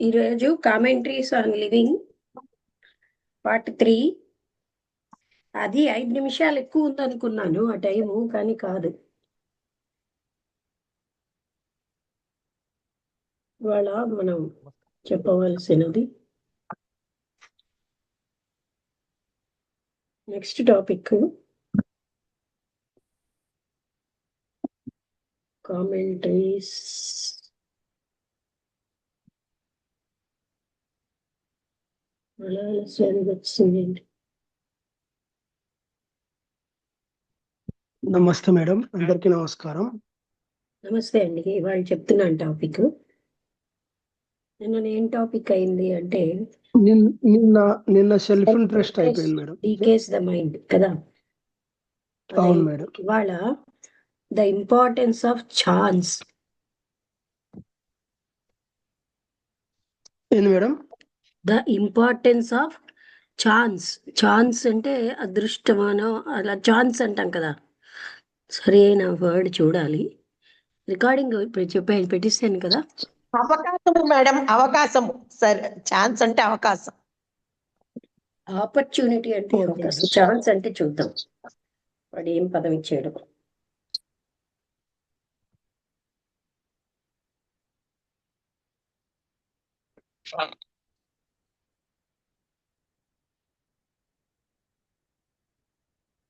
ఈరోజు commentaries on living part 3. అది 5 నిమిషాలు ఎక్కువ ఉందనుకున్నాను ఆ టైము, కానీ కాదు. ఇవాళ మనం చెప్పవలసినది నెక్స్ట్ టాపిక్ కామెంట్రీస్ వచ్చింది. నమస్తే మేడం, అందరికీ నమస్కారం. నమస్తే అండి. ఇవాళ చెప్తున్నాను టాపిక్. నిన్న ఏం టాపిక్ అయింది అంటే నిన్న సెల్ఫ్ ఇంట్రెస్ట్ అయిపోయింది మేడం. డీకేస్ ద మైండ్ కదా. అవును మేడం. ఇవాళ ద ఇంపార్టెన్స్ ఆఫ్ ఛాన్స్. ఏంది madam? The importance of chance. Chance అంటే అదృష్టమానో అలా ఛాన్స్ అంటాం కదా. సరైన వర్డ్ చూడాలి. రికార్డింగ్ ఇప్పుడు పెట్టిస్తాను కదా. అవకాశము మేడం, అవకాశము. సరే, ఛాన్స్ అంటే అవకాశం. ఆపర్చునిటీ అంటే అవకాశం. ఛాన్స్ అంటే చూద్దాం వాడు ఏం పదం ఇచ్చాడు.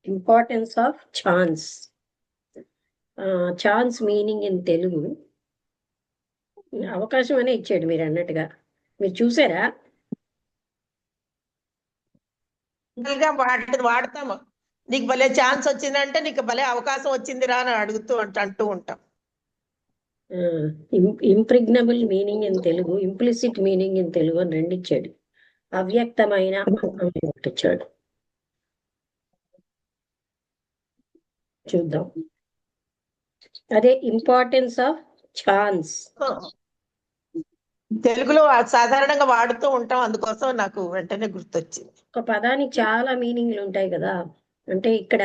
Importance of chance. Chance meaning in Telugu అవకాశం అనే ఇచ్చాడు మీరు అన్నట్టుగా. మీరు చూసారా? వాడతాము. నీకు భలే ఛాన్స్ వచ్చిందంటే నీకు భలే అవకాశం వచ్చిందిరా అని అంటూ ఉంటాం. Impregnable meaning in Telugu, implicit meaning in Telugu అని రెండు ఇచ్చాడు. అవ్యక్తమైన ఇచ్చాడు. చూద్దాం. అదే ఇంపార్టెన్స్ ఆఫ్ ఛాన్స్. తెలుగులో సాధారణంగా వాడుతూ ఉంటాం, అందుకోసం నాకు వెంటనే గుర్తొచ్చింది. ఒక పదానికి చాలా మీనింగ్లు ఉంటాయి కదా. అంటే ఇక్కడ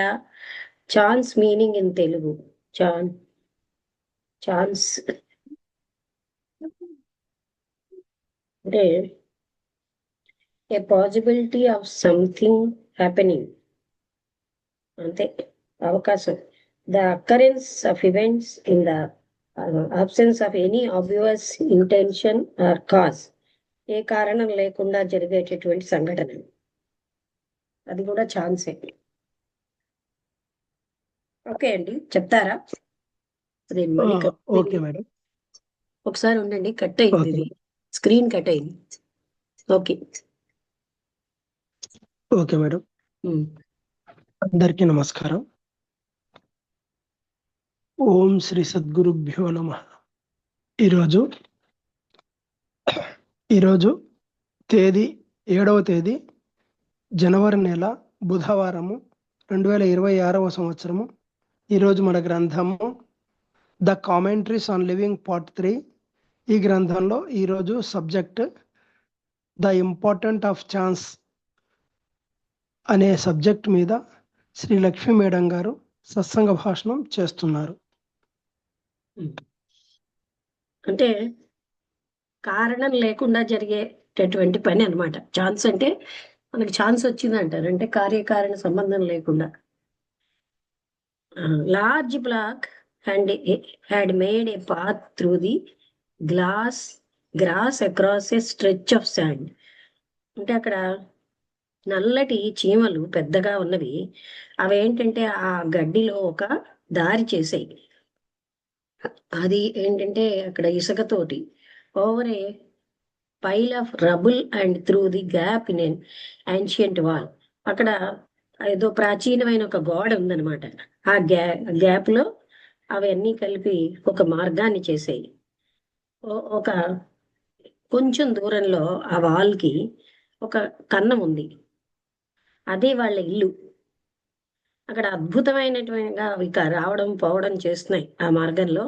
chance meaning in Telugu chance అంటే a possibility of something happening. అంతే, అవకాశం. The occurrence of events in the absence of any obvious intention or cause. ఏ కారణం లేకుండా జరిగేటటువంటి సంఘటన, అది కూడా ఛాన్సే. ఓకే అండి, చెప్తారా? ఓకే మేడం, ఒకసారి ఉండండి, కట్ అయింది, ఇది స్క్రీన్ కట్ అయింది. Okay okay madam. అందరికీ నమస్కారం. ఓం శ్రీ సద్గురుభ్యో నమః. ఈరోజు తేదీ 7వ తేదీ జనవరి నెల, బుధవారము, 2026వ సంవత్సరము. ఈరోజు మన గ్రంథము the commentaries on living part 3. ఈ గ్రంథంలో ఈరోజు subject the important of chance అనే సబ్జెక్ట్ మీద శ్రీ లక్ష్మీ మేడం గారు సత్సంగ భాషణం చేస్తున్నారు. అంటే కారణం లేకుండా జరిగేటటువంటి పని అన్నమాట. ఛాన్స్ అంటే మనకి ఛాన్స్ వచ్చింది అంటారు, అంటే కార్యకారణ సంబంధం లేకుండా. Large block had made a path through the grass across a stretch of sand. అంటే అక్కడ నల్లటి చీమలు పెద్దగా ఉన్నవి, అవి ఏంటంటే ఆ గడ్డిలో ఒక దారి చేసాయి. అది ఏంటంటే అక్కడ ఇసుకతోటి over a pile of rubble and through the gap in an ancient wall. అక్కడ ఏదో ప్రాచీనమైన ఒక గోడ ఉందన్నమాట. ఆ గ్యాప్ లో అవన్నీ కలిపి ఒక మార్గాన్ని చేసాయి. ఒక కొంచెం దూరంలో ఆ వాల్కి ఒక కన్నం ఉంది, అదే వాళ్ళ ఇల్లు. అక్కడ అద్భుతమైనటువంటి అవి రావడం పోవడం చేస్తున్నాయి ఆ మార్గంలో.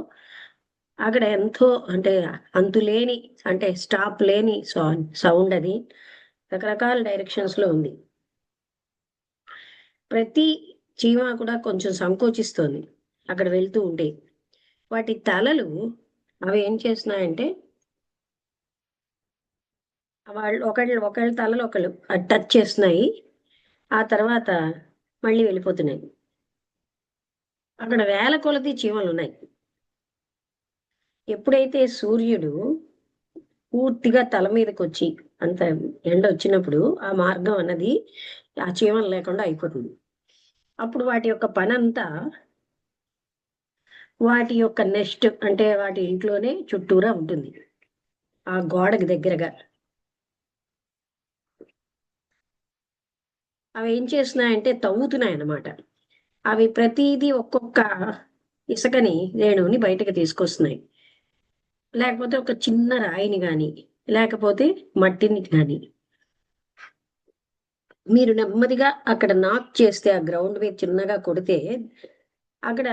అక్కడ ఎంతో అంటే అంతులేని, అంటే స్టాప్ లేని సౌండ్. అది రకరకాల డైరెక్షన్స్ లో ఉంది. ప్రతి చీమ కూడా కొంచెం సంకోచిస్తోంది అక్కడ వెళ్తూ ఉంటే. వాటి తలలు అవి ఏం చేస్తున్నాయంటే వాళ్ళు ఒకళ్ళ తలలో ఒకళ్ళు టచ్ చేస్తున్నాయి. ఆ తర్వాత మళ్ళీ వెళ్ళిపోతున్నాయి. అక్కడ వేల కొలది చీమలు ఉన్నాయి. ఎప్పుడైతే సూర్యుడు పూర్తిగా తల మీదకి వచ్చి అంత ఎండ వచ్చినప్పుడు ఆ మార్గం అన్నది ఆ చీమలు లేకుండా అయిపోతుంది. అప్పుడు వాటి యొక్క పనంతా వాటి యొక్క నెస్ట్ అంటే వాటి ఇంట్లోనే చుట్టూరా ఉంటుంది, ఆ గోడకి దగ్గరగా. అవి ఏం చేస్తున్నాయంటే తవ్వుతున్నాయి అన్నమాట. అవి ప్రతిదీ ఒక్కొక్క ఇసుకని రేణువుని బయటకు తీసుకొస్తున్నాయి. లేకపోతే ఒక చిన్న రాయిని కానీ లేకపోతే మట్టిని కానీ మీరు నెమ్మదిగా అక్కడ నాక్ చేస్తే ఆ గ్రౌండ్ మీద చిన్నగా కొడితే అక్కడ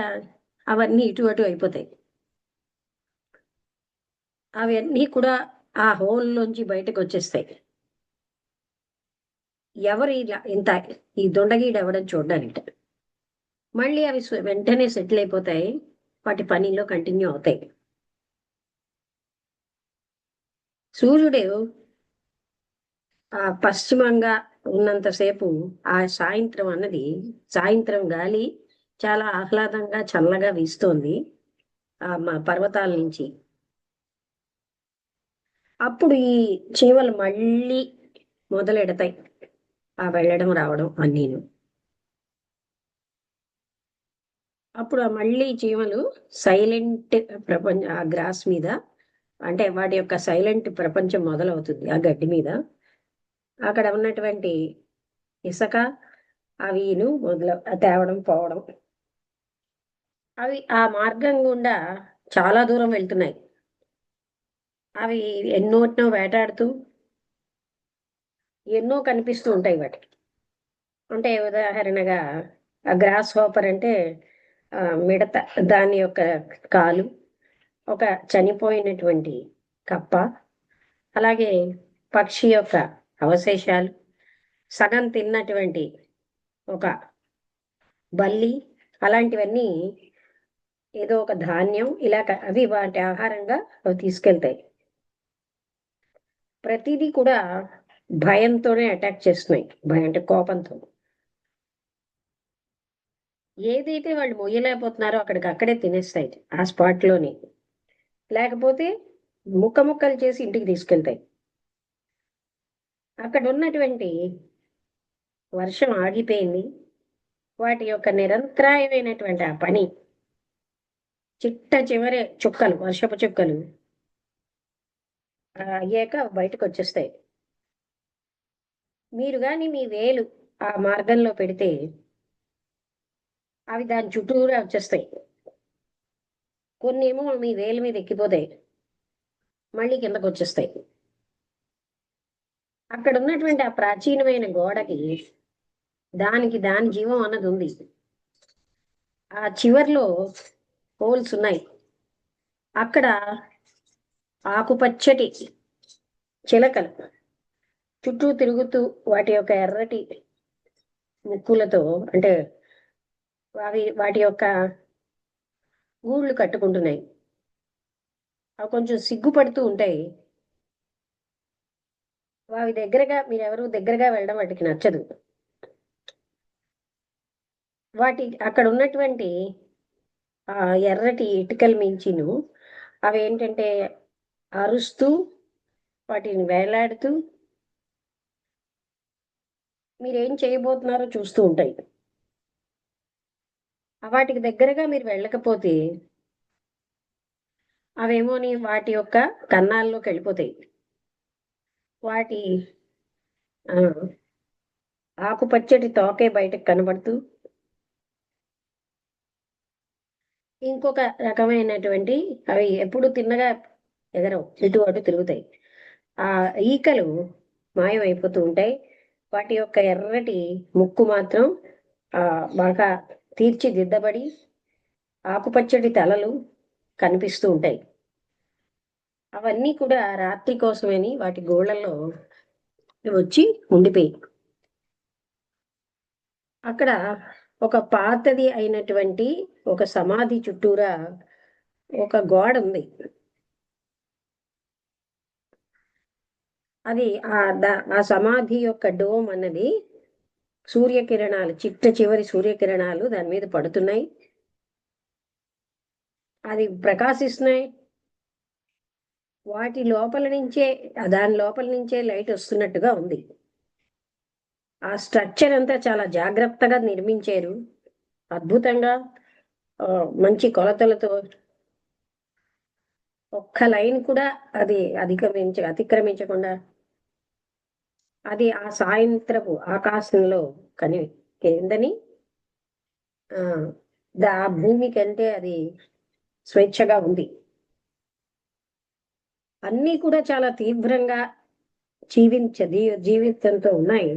అవన్నీ ఇటు అటు అయిపోతాయి. అవన్నీ కూడా ఆ హోల్లోంచి బయటకు వచ్చేస్తాయి. ఎవరు ఇలా ఇంత ఈ దొండగీడు ఎవడని చూడడానికి. మళ్ళీ అవి వెంటనే సెటిల్ అయిపోతాయి, వాటి పనిలో కంటిన్యూ అవుతాయి. సూర్యుడు ఆ పశ్చిమంగా ఉన్నంతసేపు ఆ సాయంత్రం గాలి చాలా ఆహ్లాదంగా చల్లగా వీస్తోంది మా పర్వతాల నుంచి. అప్పుడు ఈ చీమలు మళ్ళీ మొదలెడతాయి ఆ వెళ్ళడం రావడం అన్నీను. అప్పుడు మళ్ళీ చీమలు సైలెంట్ ఆ గ్రాస్ మీద, అంటే వాటి యొక్క సైలెంట్ ప్రపంచం మొదలవుతుంది ఆ గడ్డి మీద. అక్కడ ఉన్నటువంటి ఇసుక అవిను తేవడం పోవడం. అవి ఆ మార్గం గుండా చాలా దూరం వెళ్తున్నాయి. అవి ఎన్నోటినో వేటాడుతూ ఎన్నో కనిపిస్తూ ఉంటాయి వాటికి. అంటే ఉదాహరణగా ఆ గ్రాస్ హోపర్ అంటే మిడత, దాని యొక్క కాలు, ఒక చనిపోయినటువంటి కప్ప, అలాగే పక్షి యొక్క అవశేషాలు, సగం తిన్నటువంటి ఒక బల్లి, అలాంటివన్నీ ఏదో ఒక ధాన్యం ఇలా అవి వాటి ఆహారంగా అవి తీసుకెళ్తాయి. ప్రతిదీ కూడా భయంతోనే అటాక్ చేస్తున్నాయి, భయం అంటే కోపంతో. ఏదైతే వాళ్ళు మొయ్యలేకపోతున్నారో అక్కడే తినేస్తాయి ఆ స్పాట్లోని. లేకపోతే ముక్కలు చేసి ఇంటికి తీసుకెళ్తాయి. అక్కడ ఉన్నటువంటి వర్షం ఆగిపోయింది. వాటి యొక్క నిరంతరాయమైనటువంటి ఆ పని, చిట్ట చివరి చుక్కలు, వర్షపు చుక్కలు అయ్యాక బయటకు వచ్చేస్తాయి. మీరు కానీ మీ వేలు ఆ మార్గంలో పెడితే అవి దాని చుట్టూరా వచ్చేస్తాయి. కొన్ని ఏమో మీ వేలు మీద ఎక్కిపోతాయి, మళ్ళీ కిందకు వచ్చేస్తాయి. అక్కడ ఉన్నటువంటి ఆ ప్రాచీనమైన గోడకి దాని జీవం అన్నది ఉంది. ఆ చివర్లో హోల్స్ ఉన్నాయి. అక్కడ ఆకుపచ్చటి చిలకలు చుట్టూ తిరుగుతూ వాటి యొక్క ఎర్రటి ముక్కులతో, అంటే వాటి యొక్క గూళ్ళు కట్టుకుంటున్నాయి. అవి కొంచెం సిగ్గుపడుతూ ఉంటాయి. మీరెవరు దగ్గరగా వెళ్ళడం వాటికి నచ్చదు. అక్కడ ఉన్నటువంటి ఆ ఎర్రటి ఇటుకల మించిను అవి ఏంటంటే అరుస్తూ వాటిని వేలాడుతూ మీరేం చేయబోతున్నారో చూస్తూ ఉంటాయి. వాటికి దగ్గరగా మీరు వెళ్ళకపోతే అవేమోని వాటి యొక్క కన్నాల్లోకి వెళ్ళిపోతాయి. వాటి ఆకుపచ్చటి తోకే బయటకు కనబడుతూ ఇంకొక రకమైనటువంటి, అవి ఎప్పుడు తిన్నగా ఎగరవు, ఇటు అటు తిరుగుతాయి. ఆ ఈకలు మాయమైపోతూ ఉంటాయి. వాటి యొక్క ఎర్రటి ముక్కు మాత్రం బాగా తీర్చిదిద్దబడి ఆకుపచ్చటి తలలు కనిపిస్తూ ఉంటాయి. అవన్నీ కూడా రాత్రి కోసమని వాటి గోళ్లలో వచ్చి ఉండిపోయి, అక్కడ ఒక పాతది అయినటువంటి ఒక సమాధి చుట్టూరా ఒక గోడ ఉంది. అది ఆ సమాధి యొక్క డోమ్ అన్నది సూర్యకిరణాలు, చివరి సూర్యకిరణాలు దాని మీద పడుతున్నాయి, అది ప్రకాశిస్తున్నాయి. వాటి లోపల నుంచే, దాని లోపల నుంచే లైట్ వస్తున్నట్టుగా ఉంది. ఆ స్ట్రక్చర్ అంతా చాలా జాగ్రత్తగా నిర్మించారు, అద్భుతంగా, మంచి కొలతలతో. ఒక్క లైన్ కూడా అది అతిక్రమించకుండా అది ఆ సాయంత్రపు ఆకాశంలో కిందని ఆ భూమి కంటే అది స్వేచ్ఛగా ఉంది. అన్నీ కూడా చాలా తీవ్రంగా జీవితంతో ఉన్నాయి.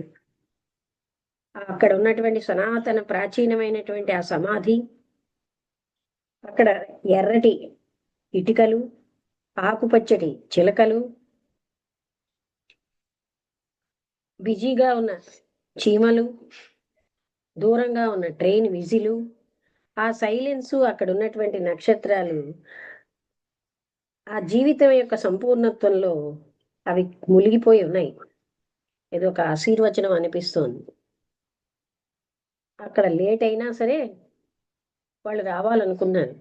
అక్కడ ఉన్నటువంటి సనాతన ప్రాచీనమైనటువంటి ఆ సమాధి, అక్కడ ఎర్రటి ఇటుకలు, ఆకుపచ్చటి చిలకలు, బిజీగా ఉన్న చీమలు, దూరంగా ఉన్న ట్రైన్ విజిలు, ఆ సైలెన్సు, అక్కడ ఉన్నటువంటి నక్షత్రాలు ఆ జీవితం యొక్క సంపూర్ణత్వంలో అవి మునిగిపోయి ఉన్నాయి. ఏదో ఒక ఆశీర్వచనం అనిపిస్తోంది. అక్కడ లేట్ అయినా సరే వాళ్ళు రావాలనుకున్నారు.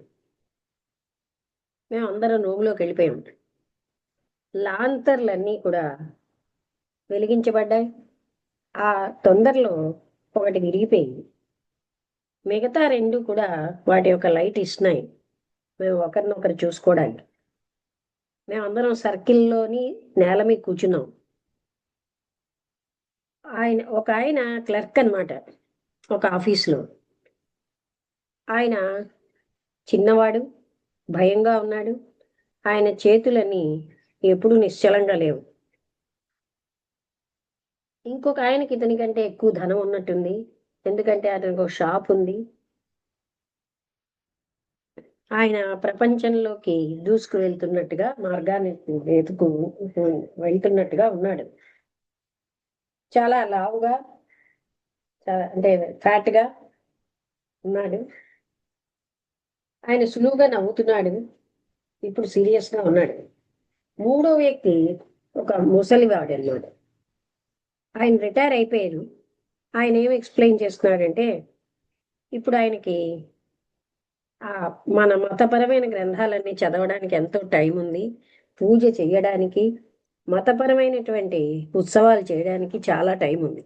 మేము అందరం రూమ్లోకి వెళ్ళిపోయాం. లాంతర్లన్నీ కూడా వెలిగించబడ్డాయి. ఆ తొందరలో ఒకటి విరిగిపోయింది. మిగతా రెండు కూడా వాటి యొక్క లైట్ ఇస్తున్నాయి మేము ఒకరినొకరు చూసుకోవడానికి. మేము అందరం సర్కిల్లోని నేల మీద కూర్చున్నాం. ఒక ఆయన క్లర్క్ అనమాట, ఒక ఆఫీస్లో. ఆయన చిన్నవాడు, భయంగా ఉన్నాడు. ఆయన చేతులని ఎప్పుడూ నిశ్చలంగా లేవు. ఇంకొక ఆయనకి ఇతనికంటే ఎక్కువ ధనం ఉన్నట్టుంది, ఎందుకంటే అతనికి ఒక షాప్ ఉంది. ఆయన ప్రపంచంలోకి దూసుకు వెళ్తున్నట్టుగా, మార్గాన్ని వెళ్తున్నట్టుగా ఉన్నాడు. చాలా లావుగా, చాలా అంటే ఫ్యాట్గా ఉన్నాడు. ఆయన సులువుగా నవ్వుతున్నాడు, ఇప్పుడు సీరియస్గా ఉన్నాడు. మూడో వ్యక్తి ఒక ముసలివాడు అన్నమాట. ఆయన రిటైర్ అయిపోయారు. ఆయన ఏం ఎక్స్ప్లెయిన్ చేస్తున్నాడంటే, ఇప్పుడు ఆయనకి మన మతపరమైన గ్రంథాలన్నీ చదవడానికి ఎంతో టైం ఉంది, పూజ చేయడానికి, మతపరమైనటువంటి ఉత్సవాలు చేయడానికి చాలా టైం ఉంది.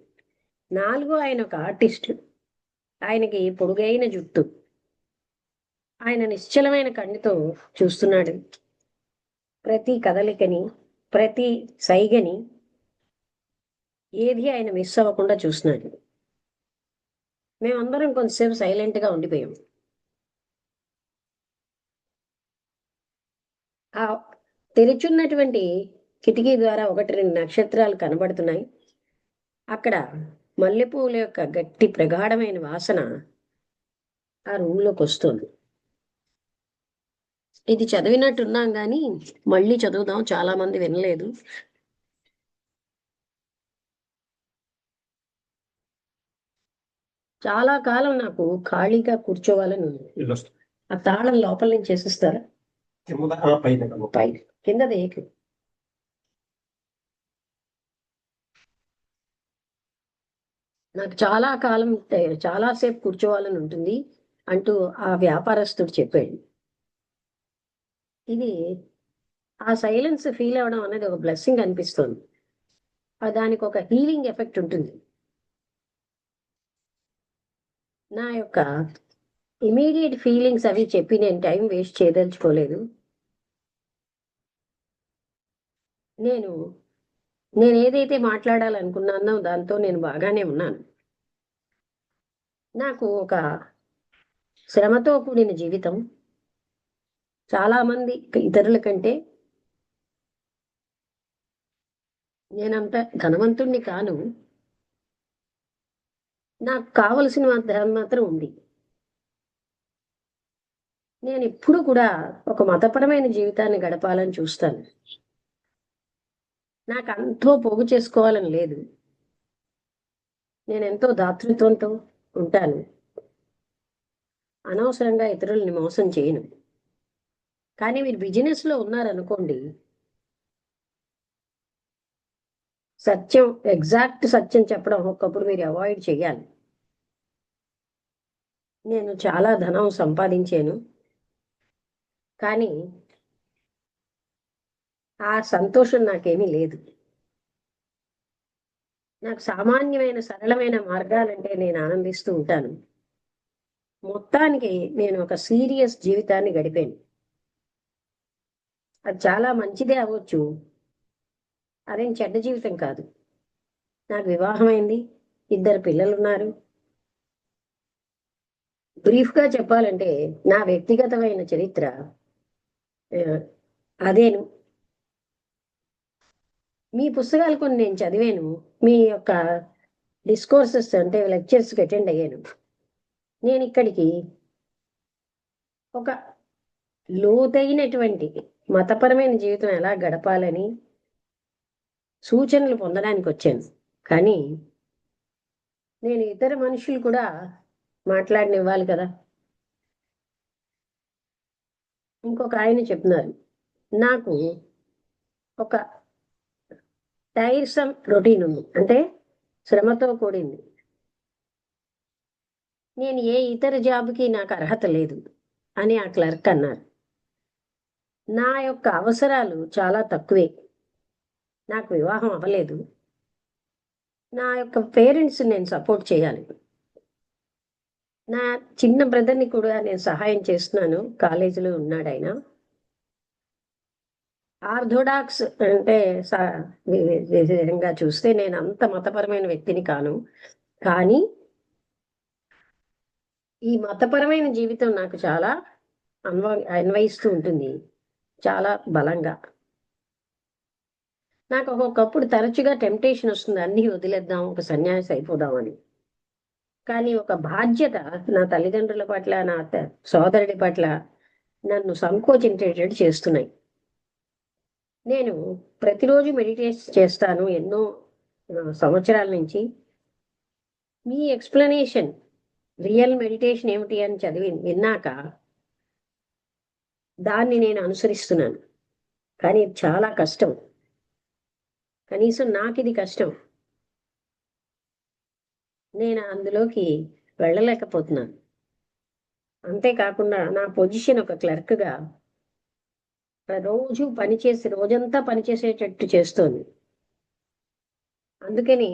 నాలుగో ఆయన ఒక ఆర్టిస్టు. ఆయనకి పొడుగైన జుట్టు. ఆయన నిశ్చలమైన కన్నుతో చూస్తున్నాడు. ప్రతి కదలికని, ప్రతి సైగని ఏది ఆయన మిస్ అవ్వకుండా చూస్తున్నాడు. మేమందరం కొంతసేపు సైలెంట్గా ఉండిపోయాం. ఆ తెరిచున్నటువంటి కిటికీ ద్వారా 1-2 నక్షత్రాలు కనబడుతున్నాయి. అక్కడ మల్లెపూల యొక్క గట్టి ప్రగాఢమైన వాసన ఆ రూమ్లోకి వస్తుంది. ఇది చదివినట్టున్నాం కానీ మళ్ళీ చదువుదాం, చాలా మంది వినలేదు. చాలా కాలం నాకు ఖాళీగా కూర్చోవాలని ఉంది. ఆ తాళం లోపల నుంచి చేసిస్తారా? పై కింద దేకు. నాకు చాలా కాలం, చాలాసేపు కూర్చోవాలని ఉంటుంది అంటూ ఆ వ్యాపారస్తుడు చెప్పాడు. ఇది ఆ సైలెన్స్ ఫీల్ అవ్వడం అనేది ఒక బ్లెస్సింగ్ అనిపిస్తుంది. దానికి ఒక హీలింగ్ ఎఫెక్ట్ ఉంటుంది. నా యొక్క ఇమీడియట్ ఫీలింగ్స్ అవి చెప్పి నేను టైం వేస్ట్ చేయదలుచుకోలేదు. నేను ఏదైతే మాట్లాడాలనుకున్నానో దాంతో నేను బాగానే ఉన్నాను. నాకు ఒక శ్రమతో కూడిన జీవితం. చాలామంది ఇతరుల కంటే నేనంత ధనవంతుణ్ణి కాను. నాకు కావలసిన మాత్రం ఉంది. నేను ఎప్పుడు కూడా ఒక మతపరమైన జీవితాన్ని గడపాలని చూస్తాను. నాకు అంతో పోగు చేసుకోవాలని లేదు. నేను ఎంతో దాతృత్వంతో ఉంటాను. అనవసరంగా ఇతరుల్ని మోసం చేయను. కానీ మీరు బిజినెస్లో ఉన్నారనుకోండి, సత్యం, ఎగ్జాక్ట్ సత్యం చెప్పడం ఒక్కొక్కప్పుడు మీరు అవాయిడ్ చేయాలి. నేను చాలా ధనం సంపాదించాను, కానీ ఆ సంతోషం నాకేమీ లేదు. నాకు సామాన్యమైన సరళమైన మార్గాలంటే నేను ఆనందిస్తూ ఉంటాను. మొత్తానికి నేను ఒక సీరియస్ జీవితాన్ని గడిపాను. అది చాలా మంచిదే అవ్వచ్చు, అదేం చెడ్డ జీవితం కాదు. నాకు వివాహమైంది, 2 పిల్లలు ఉన్నారు. బ్రీఫ్గా చెప్పాలంటే నా వ్యక్తిగతమైన చరిత్ర అదేను. మీ పుస్తకాలు కొన్ని నేను చదివాను, మీ యొక్క డిస్కోర్సెస్ అంటే లెక్చర్స్కి అటెండ్ అయ్యాను. నేను ఇక్కడికి ఒక లోతైనటువంటి మతపరమైన జీవితం ఎలా గడపాలని సూచనలు పొందడానికి వచ్చాను. కానీ నేను ఇతర మనుషులు కూడా మాట్లాడనివ్వాలి కదా. ఇంకొక ఆయన చెప్తున్నారు, నాకు ఒక టైర్సమ్ రొటీన్ ఉంది, అంటే శ్రమతో కూడింది. నేను ఏ ఇతర జాబ్కి నాకు అర్హత లేదు అని ఆ క్లర్క్ అన్నారు. నా యొక్క అవసరాలు చాలా తక్కువే. నాకు వివాహం అవ్వలేదు. నా యొక్క పేరెంట్స్ నేను సపోర్ట్ చేయాలి. నా చిన్న బ్రదర్ని కూడా నేను సహాయం చేస్తున్నాను, కాలేజీలో ఉన్నాడు ఆయన. ఆర్థోడాక్స్ అంటే విధంగా చూస్తే నేను అంత మతపరమైన వ్యక్తిని కాను, కానీ ఈ మతపరమైన జీవితం నాకు చాలా అన్వయిస్తూ ఉంటుంది, చాలా బలంగా. నాకు ఒక్కొక్కప్పుడు తరచుగా టెంప్టేషన్ వస్తుంది, అన్నీ వదిలేద్దాం, ఒక సన్యాసి అయిపోదామని. కానీ ఒక బాధ్యత నా తల్లిదండ్రుల పట్ల, నా సోదరుడి పట్ల నన్ను సంకోచించేటట్టు చేస్తున్నాయి. నేను ప్రతిరోజు మెడిటేట్ చేస్తాను ఎన్నో సంవత్సరాల నుంచి. మీ ఎక్స్ప్లెనేషన్ రియల్ మెడిటేషన్ ఏమిటి అని విన్నాక దాన్ని నేను అనుసరిస్తున్నాను. కానీ చాలా కష్టం, కనీసం నాకు ఇది కష్టం. నేను అందులోకి వెళ్ళలేకపోతున్నాను. అంతేకాకుండా నా పొజిషన్ ఒక క్లర్క్గా రోజు పనిచేసి రోజంతా పనిచేసేటట్టు చేస్తోంది. అందుకని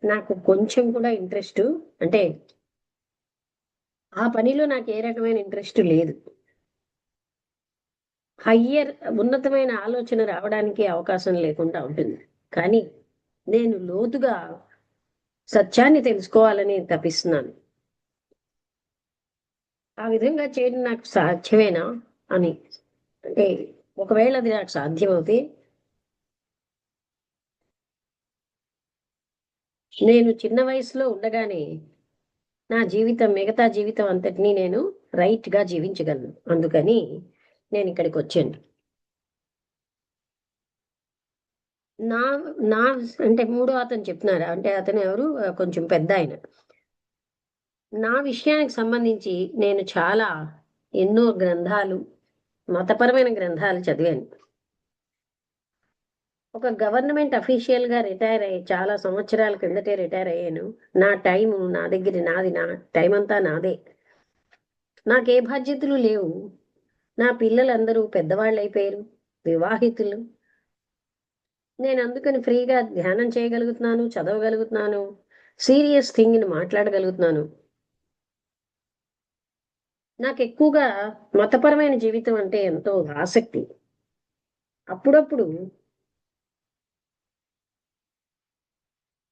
నాకు కొంచెం కూడా ఇంట్రెస్ట్, అంటే ఆ పనిలో నాకు ఏ రకమైన ఇంట్రెస్ట్ లేదు. హయ్యర్ ఉన్నతమైన ఆలోచన రావడానికి అవకాశం లేకుండా ఉంటుంది. కానీ నేను లోతుగా సత్యాన్ని తెలుసుకోవాలని తపిస్తున్నాను. ఆ విధంగా చేయడం నాకు సాధ్యమేనా అని, అంటే ఒకవేళ అది నాకు సాధ్యమవుతే నేను చిన్న వయసులో ఉండగానే నా జీవితం, మిగతా జీవితం అంతటినీ నేను రైట్గా జీవించగలను. అందుకని నేను ఇక్కడికి వచ్చాను. నా నా అంటే మూడో అతను చెప్తున్నారు, అంటే అతను ఎవరు, కొంచెం పెద్ద ఆయన. నా విషయానికి సంబంధించి నేను చాలా ఎన్నో గ్రంథాలు, మతపరమైన గ్రంథాలు చదివాను. ఒక గవర్నమెంట్ అఫీషియల్గా రిటైర్ అయ్యి చాలా సంవత్సరాల కిందటే రిటైర్ అయ్యాను. నా టైము నా దగ్గర, నాది, నా టైం అంతా నాదే. నాకే బాధ్యతలు లేవు. నా పిల్లలందరూ పెద్దవాళ్ళు అయిపోయారు, వివాహితులు. నేను అందుకని ఫ్రీగా ధ్యానం చేయగలుగుతున్నాను, చదవగలుగుతున్నాను, సీరియస్ థింగ్ని మాట్లాడగలుగుతున్నాను. నాకు ఎక్కువగా మతపరమైన జీవితం అంటే ఎంతో ఆసక్తి. అప్పుడప్పుడు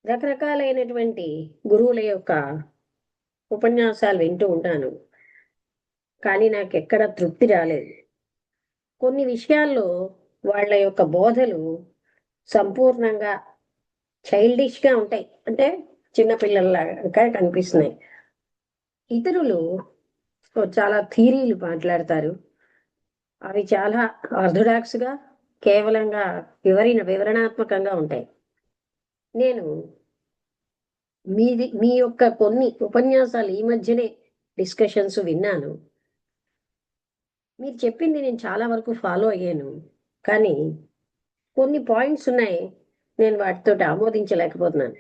రకరకాలైనటువంటి గురువుల యొక్క ఉపన్యాసాలు వింటూ ఉంటాను, కానీ నాకు ఎక్కడ తృప్తి రాలేదు. కొన్ని విషయాల్లో వాళ్ళ యొక్క బోధలు సంపూర్ణంగా చైల్డిష్గా ఉంటాయి, అంటే చిన్నపిల్లల్లాగా కనిపిస్తున్నాయి. ఇతరులు చాలా థీరీలు మాట్లాడతారు, అవి చాలా ఆర్థోడాక్స్గా కేవలంగా వివరణాత్మకంగా ఉంటాయి. నేను మీ యొక్క కొన్ని ఉపన్యాసాలు ఈ మధ్యనే డిస్కషన్స్ విన్నాను. మీరు చెప్పింది నేను చాలా వరకు ఫాలో అయ్యాను, కానీ కొన్ని పాయింట్స్ ఉన్నాయి నేను వాటితో ఆమోదించలేకపోతున్నాను,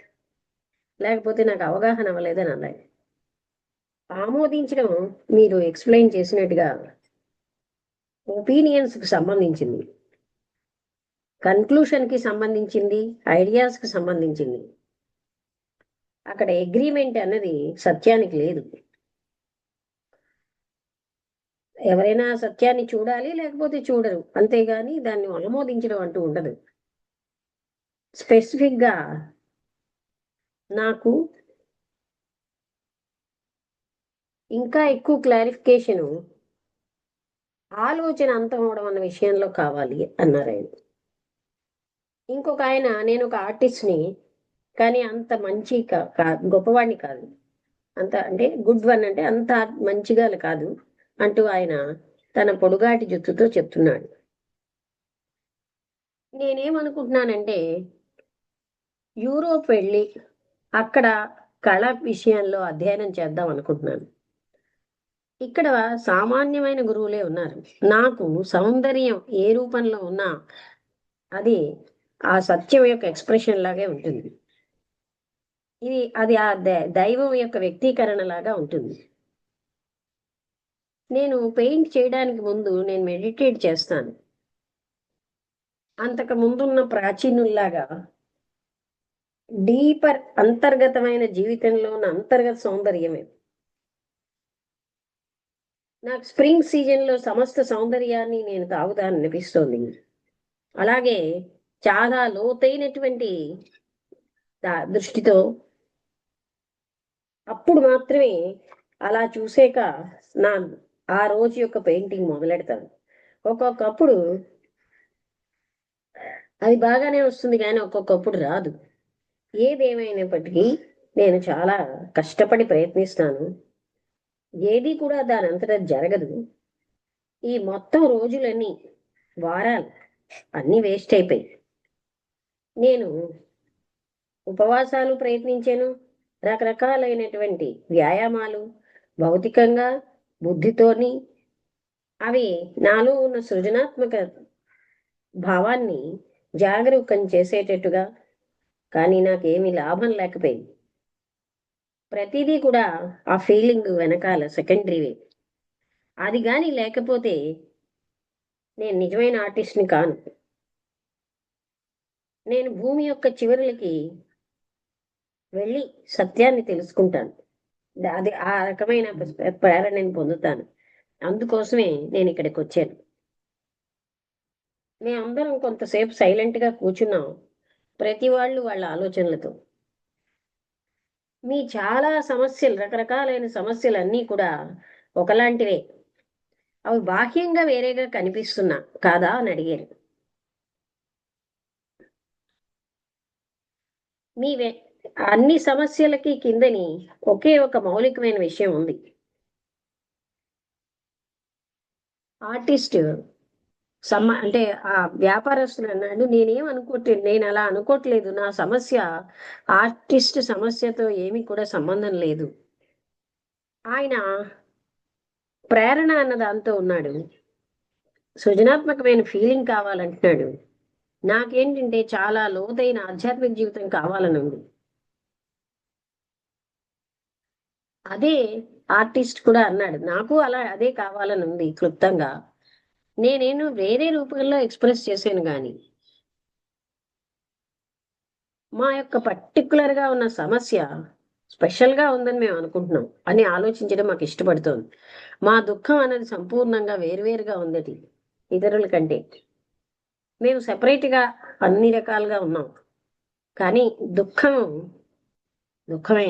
లేకపోతే నాకు అవగాహన అవ్వలేదని అన్నాడు. ఆమోదించడం మీరు ఎక్స్ప్లెయిన్ చేసినట్టుగా ఒపీనియన్స్కి సంబంధించింది, కన్క్లూషన్కి సంబంధించింది, ఐడియాస్కి సంబంధించింది. అక్కడ అగ్రిమెంట్ అన్నది సత్యానికి లేదు. ఎవరైనా సత్యాన్ని చూడాలి, లేకపోతే చూడరు, అంతేగాని దాన్ని ఆమోదించడం అంటూ ఉండదు. స్పెసిఫిక్గా నాకు ఇంకా ఎక్కువ క్లారిఫికేషను ఆలోచన అంతం అవడం అన్న విషయంలో కావాలి అన్నారు ఆయన. ఇంకొక ఆయన, నేను ఒక ఆర్టిస్ట్ని, కానీ అంత మంచి గొప్పవాడిని కాదు, అంత అంటే గుడ్ వన్ అంటే అంత మంచిగా కాదు అంటూ ఆయన తన పొడుగాటి జుత్తుతో చెప్తున్నాడు. నేనేమనుకుంటున్నానంటే, యూరోప్ వెళ్ళి అక్కడ కళ విషయంలో అధ్యయనం చేద్దాం అనుకుంటున్నాను. ఇక్కడ సామాన్యమైన గురువులే ఉన్నారు. నాకు సౌందర్యం ఏ రూపంలో ఉన్నా అది ఆ సత్యం యొక్క ఎక్స్ప్రెషన్ లాగే ఉంటుంది. అది ఆ దైవం యొక్క వ్యక్తీకరణ లాగా ఉంటుంది. నేను పెయింట్ చేయడానికి ముందు నేను మెడిటేట్ చేస్తాను. అంతకు ముందున్న ప్రాచీనుల్లాగా డీపర్ అంతర్గతమైన జీవితంలో ఉన్న అంతర్గత సౌందర్యమే నాకు స్ప్రింగ్ సీజన్లో సమస్త సౌందర్యాన్ని నేను తాగుతాను అనిపిస్తోంది. అలాగే చాలా లోతైనటువంటి దృష్టితో అప్పుడు మాత్రమే అలా చూసాక నా ఆ రోజు యొక్క పెయింటింగ్ మొదలెడతాను. ఒక్కొక్కప్పుడు అది బాగానే వస్తుంది, కానీ ఒక్కొక్కప్పుడు రాదు. ఏదేమైనప్పటికీ నేను చాలా కష్టపడి ప్రయత్నిస్తాను. ఏది కూడా దాని అంతటా జరగదు. ఈ మొత్తం రోజులన్నీ, వారాలు అన్నీ వేస్ట్ అయిపోయి నేను ఉపవాసాలు ప్రయత్నించాను, రకరకాలైనటువంటి వ్యాయామాలు భౌతికంగా బుద్ధితోని అవి నాలో ఉన్న సృజనాత్మక భావాన్ని జాగరూకం చేసేటట్టుగా, కానీ నాకేమీ లాభం లేకపోయింది. ప్రతిదీ కూడా ఆ ఫీలింగ్ వెనకాల సెకండరీవే. అది కానీ లేకపోతే నేను నిజమైన ఆర్టిస్ట్ని కాను. నేను భూమి యొక్క చివరలకి వెళ్ళి సత్యాన్ని తెలుసుకుంటాను. అది ఆ రకమైన ప్రేరణని పొందుతాను. అందుకోసమే నేను ఇక్కడికి వచ్చాను. మేమందరం కొంతసేపు సైలెంట్గా కూర్చున్నాం, ప్రతి వాళ్ళు వాళ్ళ ఆలోచనలతో. మీ చాలా సమస్యలు, రకరకాలైన సమస్యలు అన్నీ కూడా ఒకలాంటివే, అవి బాహ్యంగా వేరేగా కనిపిస్తున్నా కాదా అని అడిగారు. మీ అన్ని సమస్యలకి కిందని ఒకే ఒక మౌలికమైన విషయం ఉంది. ఆర్టిస్ట్ అంటే ఆ వ్యాపారస్తులు అన్నాడు, నేను అలా అనుకోవట్లేదు, నా సమస్య ఆర్టిస్ట్ సమస్యతో ఏమీ కూడా సంబంధం లేదు. ఆయన ప్రేరణ అన్న దాంతో ఉన్నాడు, సృజనాత్మకమైన ఫీలింగ్ కావాలంటున్నాడు. నాకేంటంటే చాలా లోతైన ఆధ్యాత్మిక జీవితం కావాలని ఉంది. అదే ఆర్టిస్ట్ కూడా అన్నాడు, నాకు అదే కావాలని ఉంది క్లుప్తంగా. నేనేను వేరే రూపంలో ఎక్స్ప్రెస్ చేశాను, కానీ మా యొక్క పర్టికులర్గా ఉన్న సమస్య స్పెషల్గా ఉందని మేము అనుకుంటున్నాం అని ఆలోచించడం మాకు ఇష్టపడుతోంది. మా దుఃఖం అనేది సంపూర్ణంగా వేరువేరుగా ఉంది ఇతరుల కంటే. మేము సెపరేట్గా అన్ని రకాలుగా ఉన్నాం, కానీ దుఃఖమే,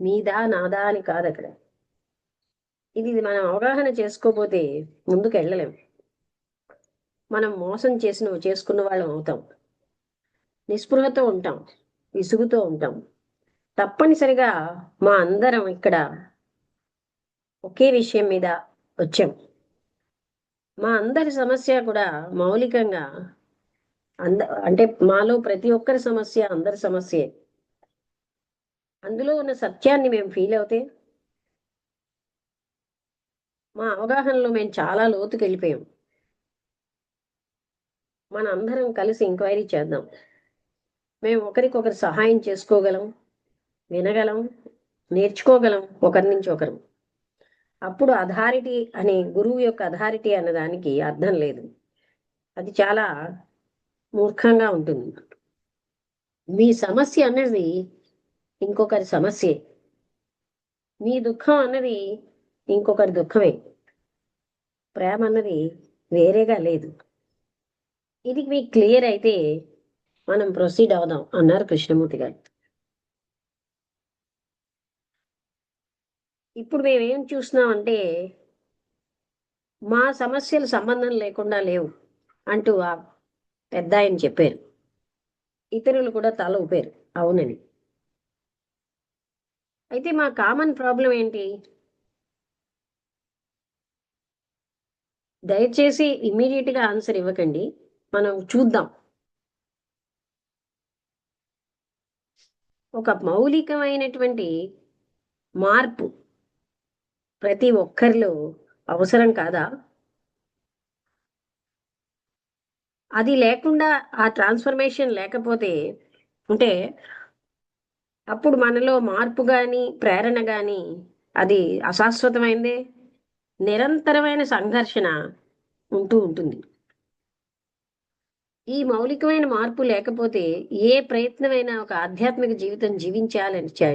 నీదా నాదా అని కాదు అక్కడ. ఇది మనం అవగాహన చేసుకోకపోతే ముందుకు వెళ్ళలేం. మనం మోసం చేసుకున్న వాళ్ళం అవుతాం, నిస్పృహతో ఉంటాం, విసుగుతో ఉంటాం. తప్పనిసరిగా మా అందరం ఇక్కడ ఒకే విషయం మీద వచ్చాం. మా అందరి సమస్య కూడా మౌలికంగా అంటే మాలో ప్రతి ఒక్కరి సమస్య అందరి సమస్యే. అందులో ఉన్న సత్యాన్ని మేము ఫీల్ అవుతే మా అవగాహనలో మేము చాలా లోతుకి వెళ్ళిపోయాం. మన అందరం కలిసి ఎంక్వైరీ చేద్దాం. మేము ఒకరికొకరు సహాయం చేసుకోగలం, వినగలం, నేర్చుకోగలం ఒకరి నుంచి ఒకరు. అప్పుడు అథారిటీ అనే గురువు యొక్క అథారిటీ అన్నదానికి అర్థం లేదు. అది చాలా మూర్ఖంగా ఉంటుంది. మీ సమస్య అన్నది ఇంకొకరి సమస్యే, మీ దుఃఖం అన్నది ఇంకొకరి దుఃఖమే. ప్రేమ అన్నది వేరేగా లేదు. ఇది మీకు క్లియర్ అయితే మనం ప్రొసీడ్ అవుదాం అన్నారు కృష్ణమూర్తి గారు. ఇప్పుడు మేమేం చూస్తున్నామంటే మా సమస్యలు సంబంధం లేకుండా లేవు అంటూ ఆ పెద్ద ఆయన చెప్పారు. ఇతరులు కూడా తల ఊపారు అవునని. అయితే మా కామన్ ప్రాబ్లం ఏంటి? దయచేసి ఇమ్మీడియట్గా ఆన్సర్ ఇవ్వకండి, మనం చూద్దాం. ఒక మౌలికమైనటువంటి మార్పు ప్రతి ఒక్కరిలో అవసరం కాదా? అది లేకుండా, ఆ ట్రాన్స్ఫర్మేషన్ లేకపోతే అంటే అప్పుడు మనలో మార్పు కానీ ప్రేరణ కానీ అది అశాశ్వతమైందే, నిరంతరమైన సంఘర్షణ ఉంటూ ఉంటుంది. ఈ మౌలికమైన మార్పు లేకపోతే ఏ ప్రయత్నమైనా ఒక ఆధ్యాత్మిక జీవితం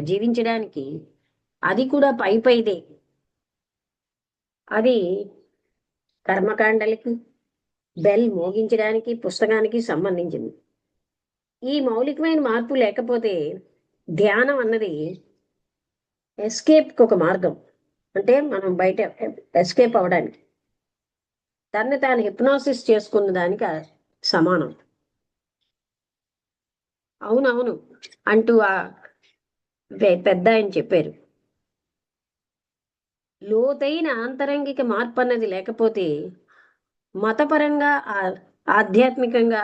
జీవించడానికి అది కూడా పైదే. అది కర్మకాండలకి, బెల్ మోగించడానికి, పుస్తకానికి సంబంధించింది. ఈ మౌలికమైన మార్పు లేకపోతే ధ్యానం అన్నది ఎస్కేప్కి ఒక మార్గం. అంటే మనం బయట ఎస్కేప్ అవడానికి, తన్ని తాను హిప్నాసిస్ చేసుకున్న దానికి సమానం. అవునవును అంటూ ఆ పెద్ద ఆయన చెప్పారు. లోతైన ఆంతరంగిక మార్పు అన్నది లేకపోతే మతపరంగా ఆధ్యాత్మికంగా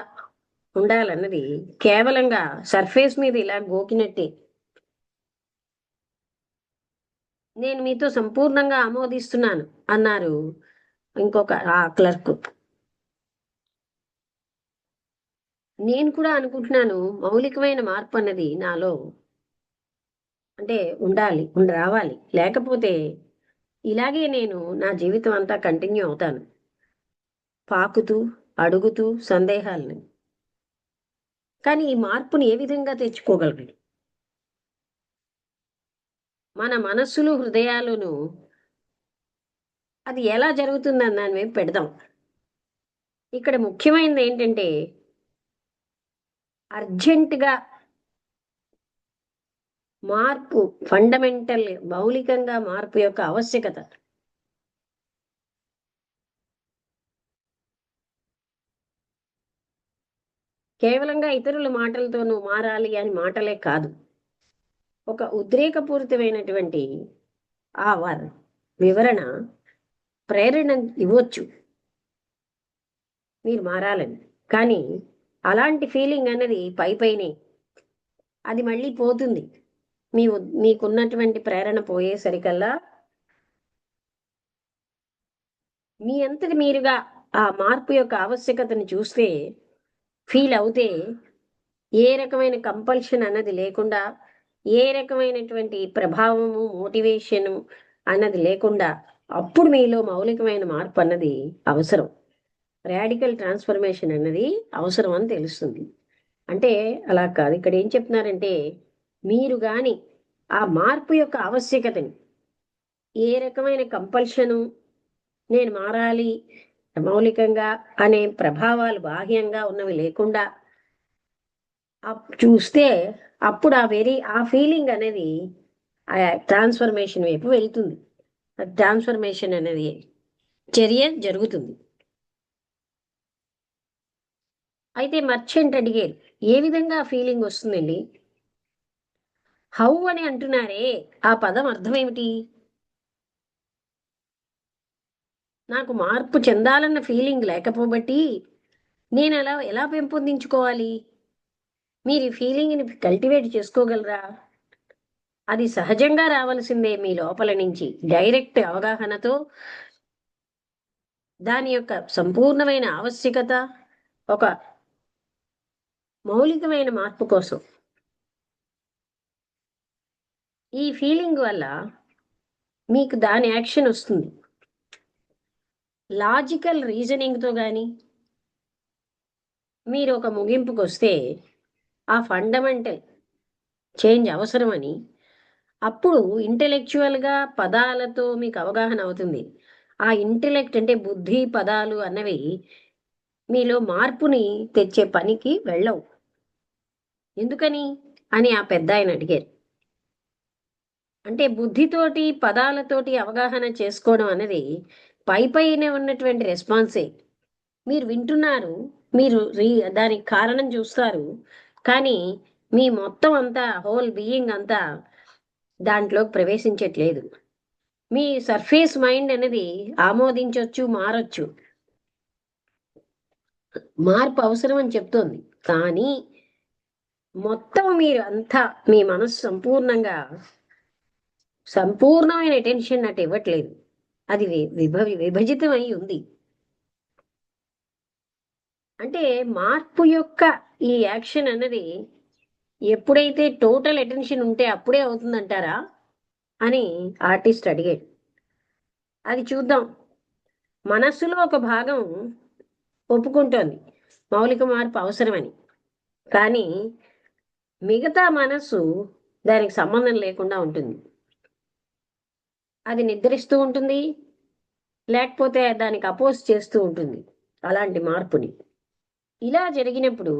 ఉండాలన్నది కేవలంగా సర్ఫేస్ మీద ఇలా గోకినట్టే. నేను మీతో సంపూర్ణంగా ఆమోదిస్తున్నాను అన్నారు ఇంకొక ఆ క్లర్క్. నేను కూడా అనుకుంటున్నాను మౌలికమైన మార్పు అన్నది నాలో అంటే రావాలి. లేకపోతే ఇలాగే నేను నా జీవితం అంతా కంటిన్యూ అవుతాను, పాకుతూ అడుగుతూ సందేహాలను. కానీ ఈ మార్పుని ఏ విధంగా తెచ్చుకోగలరు? మన మనస్సులు హృదయాలను అది ఎలా జరుగుతుందని దాన్ని మేము పెడదాం. ఇక్కడ ముఖ్యమైనది ఏంటంటే అర్జెంటుగా మార్పు, ఫండమెంటల్ మౌలికంగా మార్పు యొక్క ఆవశ్యకత. కేవలంగా ఇతరుల మాటలతోనూ మారాలి అని మాటలే కాదు, ఒక ఉద్రేకపూరితమైనటువంటి ఆ వివరణ, ప్రేరణ ఇవ్వచ్చు మీరు మారాలని. కానీ అలాంటి ఫీలింగ్ అన్నది పైనే, అది మళ్ళీ పోతుంది. మీకున్నటువంటి ప్రేరణ పోయేసరికల్లా మీ అంతటి మీరుగా ఆ మార్పు యొక్క ఆవశ్యకతను చూస్తే, ఫీల్ అవుతే, ఏ రకమైన కంపల్షన్ అన్నది లేకుండా, ఏ రకమైనటువంటి ప్రభావము, మోటివేషను అన్నది లేకుండా, అప్పుడు మీలో మౌలికమైన మార్పు అన్నది అవసరం, రాడికల్ ట్రాన్స్ఫర్మేషన్ అన్నది అవసరం అని తెలుస్తుంది. అంటే అలా కాదు. ఇక్కడ ఏం చెప్తున్నారంటే మీరు కానీ ఆ మార్పు యొక్క ఆవశ్యకతని, ఏ రకమైన కంపల్షను, నేను మారాలి మౌలికంగా అనే ప్రభావాలు బాహ్యంగా ఉన్నవి లేకుండా చూస్తే అప్పుడు ఆ ఫీలింగ్ అనేది ఆ ట్రాన్స్ఫర్మేషన్ వైపు వెళ్తుంది. ట్రాన్స్ఫర్మేషన్ అనేది చర్య జరుగుతుంది. అయితే మర్చెంట్ అడిగారు, ఏ విధంగా ఫీలింగ్ వస్తుందండి? హౌ అని అంటున్నారే, ఆ పదం అర్థం ఏమిటి? నాకు మార్పు చెందాలన్న ఫీలింగ్ లేకపోబట్టి నేను ఎలా పెంపొందించుకోవాలి? మీరు ఈ ఫీలింగ్ని కల్టివేట్ చేసుకోగలరా? అది సహజంగా రావాల్సిందే మీ లోపల నుంచి, డైరెక్ట్ అవగాహనతో. దాని యొక్క సంపూర్ణమైన ఆవశ్యకత, ఒక మౌలికమైన మార్పు కోసం. ఈ ఫీలింగ్ వల్ల మీకు దాని యాక్షన్ వస్తుంది. లాజికల్ రీజనింగ్తో కానీ మీరు ఒక ముగింపుకు వస్తే ఆ ఫండమెంటల్ చేంజ్ అవసరమని, అప్పుడు ఇంటెలెక్చువల్గా పదాలతో మీకు అవగాహన అవుతుంది. ఆ ఇంటెలెక్ట్ అంటే బుద్ధి, పదాలు అన్నవి మీలో మార్పుని తెచ్చే పనికి వెళ్ళవు. ఎందుకని అని ఆ పెద్ద ఆయన అడిగారు. అంటే బుద్ధితోటి పదాలతోటి అవగాహన చేసుకోవడం అనేది పైన ఉన్నటువంటి రెస్పాన్సే. మీరు వింటున్నారు, మీరు దానికి కారణం చూస్తారు, కానీ మీ మొత్తం అంతా హోల్ బీయింగ్ అంతా దాంట్లో ప్రవేశించట్లేదు. మీ సర్ఫేస్ మైండ్ అనేది ఆమోదించవచ్చు, మారొచ్చు, మార్పు అవసరం అని చెప్తోంది. కానీ మొత్తం మీరు అంతా మీ మనసు సంపూర్ణమైన అటెన్షన్ అటు ఇవ్వట్లేదు. అది విభజితమై ఉంది. అంటే మార్పు యొక్క ఈ యాక్షన్ అన్నది ఎప్పుడైతే టోటల్ అటెన్షన్ ఉంటే అప్పుడే అవుతుందంటారా అని ఆర్టిస్ట్ అడిగాడు. అది చూద్దాం. మనస్సులో ఒక భాగం ఒప్పుకుంటోంది మౌలిక మార్పు అవసరమని, కానీ మిగతా మనస్సు దానికి సంబంధం లేకుండా ఉంటుంది. అది నిద్రిస్తూ ఉంటుంది, లేకపోతే దానికి అపోజ్ చేస్తూ ఉంటుంది అలాంటి మార్పుని. ఇలా జరిగినప్పుడు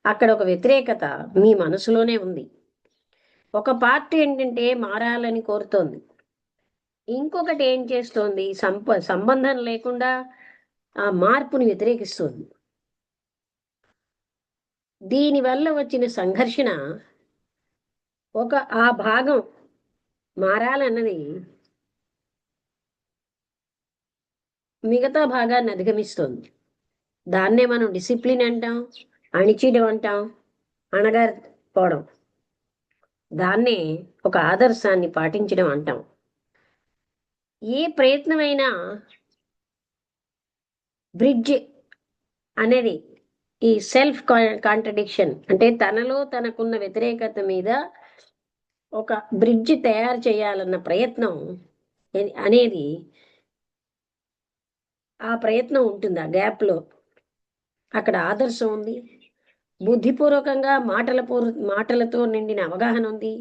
అక్కడ ఒక వ్యతిరేకత మీ మనసులోనే ఉంది. ఒక పార్టీ ఏంటంటే మారాలని కోరుతోంది, ఇంకొకటి ఏం చేస్తోంది, సంబంధం లేకుండా ఆ మార్పుని వ్యతిరేకిస్తుంది. దీనివల్ల వచ్చిన సంఘర్షణ ఆ భాగం మారాలన్నది మిగతా భాగాన్ని అధిగమిస్తుంది. దాన్నే మనం డిసిప్లిన్ అంటాం, అణిచిడం అంటాం, అణగారిపోవడం. దాన్నే ఒక ఆదర్శాన్ని పాటించడం అంటాం. ఏ ప్రయత్నమైనా బ్రిడ్జ్ అనేది ఈ సెల్ఫ్ కాంట్రడిక్షన్ అంటే తనలో తనకున్న వ్యతిరేకత మీద ఒక బ్రిడ్జ్ తయారు చేయాలన్న ప్రయత్నం అనేది, ఆ ప్రయత్నం ఉంటుంది. ఆ గ్యాప్లో అక్కడ ఆదర్శం ఉంది, బుద్ధిపూర్వకంగా మాటలతో నిండిన అవగాహన ఉంది,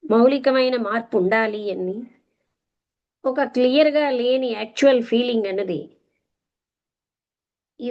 మౌలికమైన మార్పు ఉండాలి అని ఒక క్లియర్గా లేని యాక్చువల్ ఫీలింగ్ అన్నది